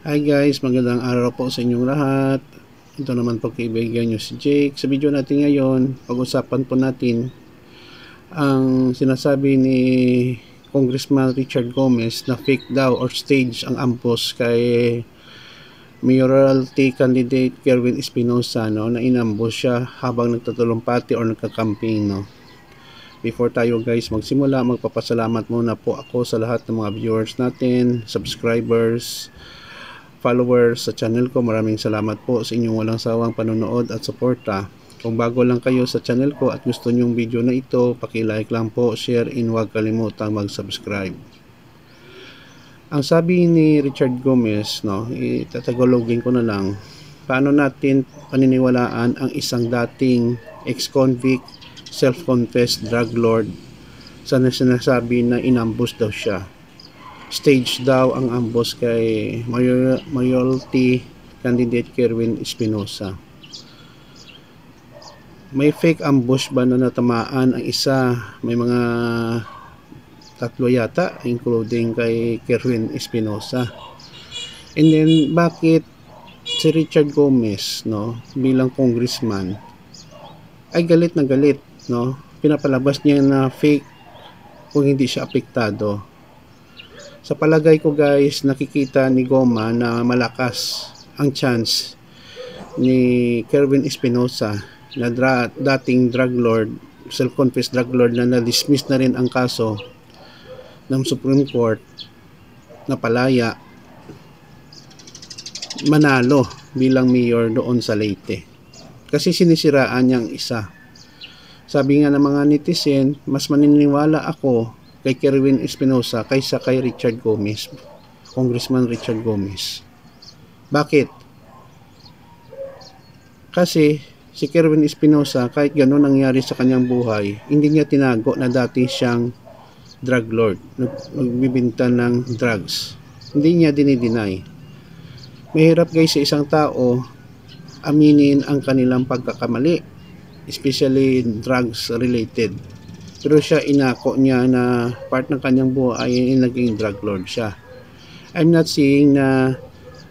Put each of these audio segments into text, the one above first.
Hi guys, magandang araw po sa inyong lahat. Ito naman po kaibigan nyo si Jake. Sa video natin ngayon, pag-usapan po natin ang sinasabi ni Congressman Richard Gomez na fake daw or stage ang ambush kay mayoralty candidate Kerwin Espinosa, no, na inambush siya habang nagtatulumpati or nagka-campaign, no. Before tayo guys magsimula, magpapasalamat muna po ako sa lahat ng mga viewers natin, subscribers, followers sa channel ko. Maraming salamat po sa inyong walang sawang panonood at suporta. Kung bago lang kayo sa channel ko at gusto nyong video na ito, paki-like lang po, share, and huwag kalimutang mag-subscribe. Ang sabi ni Richard Gomez, no, itatagalogin ko na lang, paano natin paniniwalaan ang isang dating ex-convict, self-confessed drug lord sa sinasabi na inambush daw siya. Stage daw ang ambush kay mayoralty candidate Kerwin Espinosa. May fake ambush ba na natamaan ang isa? May mga tatlo yata, including kay Kerwin Espinosa. And then bakit si Richard Gomez, no, bilang congressman ay galit na galit, no? Pinapalabas niya na fake kung hindi siya apektado. Sa palagay ko guys, nakikita ni Goma na malakas ang chance ni Kerwin Espinosa na dating drug lord, self-confessed drug lord na na-dismiss na rin ang kaso ng Supreme Court na palaya, manalo bilang mayor doon sa Leyte. Kasi sinisiraan niyang isa. Sabi nga ng mga netizen, mas maniniwala ako kay Kerwin Espinosa kaysa kay Richard Gomez, Congressman Richard Gomez. Bakit? Kasi si Kerwin Espinosa, kahit gano'n nangyari sa kanyang buhay, hindi niya tinago na dati siyang drug lord, nagbibinta ng drugs. Hindi niya dinideny. Mahirap guys sa isang tao aminin ang kanilang pagkakamali, especially drugs related. Pero siya, inako niya na part ng kanyang buhay ay naging drug lord siya. I'm not saying na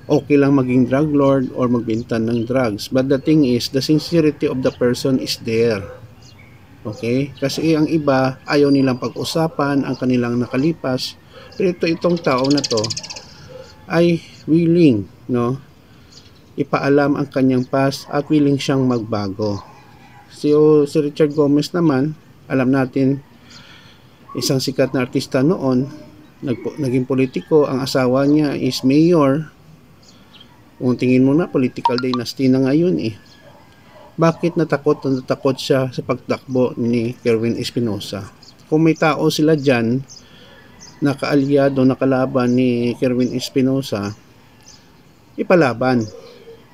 okay lang maging drug lord or magbenta ng drugs. But the thing is, the sincerity of the person is there. Okay? Kasi ang iba, ayaw nilang pag-usapan ang kanilang nakalipas. Pero itong tao na to ay willing, no, ipaalam ang kanyang past at willing siyang magbago. Si Richard Gomez naman, alam natin, isang sikat na artista noon, naging politiko, ang asawa niya is mayor. Kung tingin mo na, political dynasty na ngayon eh. Bakit natakot siya sa pagtakbo ni Kerwin Espinosa? Kung may tao sila dyan, nakaalyado, nakalaban ni Kerwin Espinosa, ipalaban.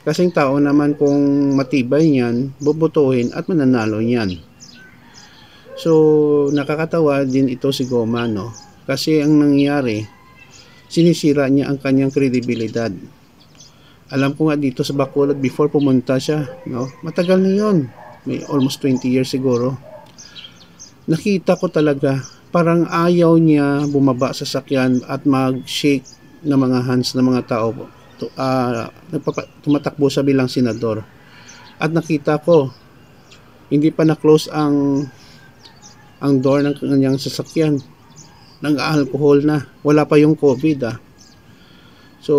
Kasing tao naman kung matibay niyan, bubutuhin at mananalo niyan. So, nakakatawa din ito si Goma, no? Kasi ang nangyari, sinisira niya ang kanyang kredibilidad. Alam ko nga dito sa Bacolod, before pumunta siya, no? Matagal na yun. May almost 20 years siguro. Nakita ko talaga, parang ayaw niya bumaba sa sakyan at mag-shake ng mga hands ng mga tao. Tumatakbo sa bilang senador. At nakita ko, hindi pa na-close ang door ng kanyang sasakyan, nang-alcohol na, wala pa yung COVID So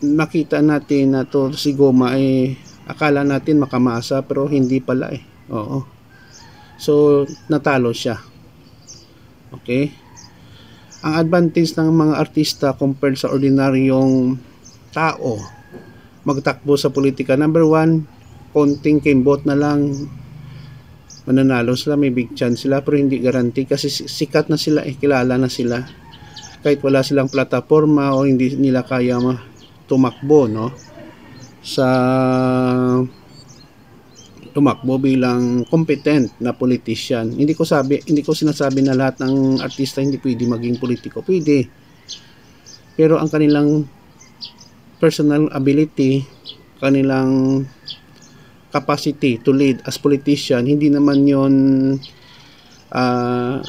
nakita natin na to si Goma ay akala natin makamasa pero hindi pala eh. Oo. So natalo siya. Okay? Ang advantage ng mga artista compared sa ordinaryong tao magtakbo sa politika, number one, konting kimbot na lang mananalo sila, may big chance sila, pero hindi guarantee kasi sikat na sila, kilala na sila. Kahit wala silang plataforma o hindi nila kaya tumakbo, no, sa tumakbo bilang competent na politician. Hindi ko sinasabi na lahat ng artista hindi pwede maging politiko, pwede. Pero ang kanilang personal ability, kanilang capacity to lead as politician, hindi naman yon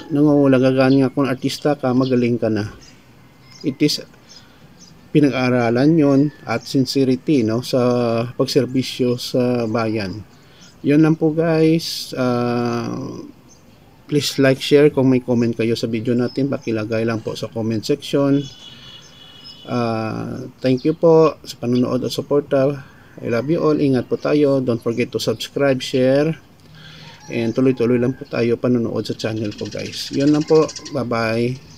nangungulagagan nga kung artista ka, magaling ka na. It is pinag-aaralan yon at sincerity, no, sa pagserbisyo sa bayan. Yun lang po guys. Please like, share. Kung may comment kayo sa video natin, pakilagay lang po sa comment section. Thank you po sa panonood at suporta. I love you all. Ingat po tayo. Don't forget to subscribe, share, and tuloy-tuloy lang po tayo panonood sa channel ko guys. Yun lang po. Bye bye.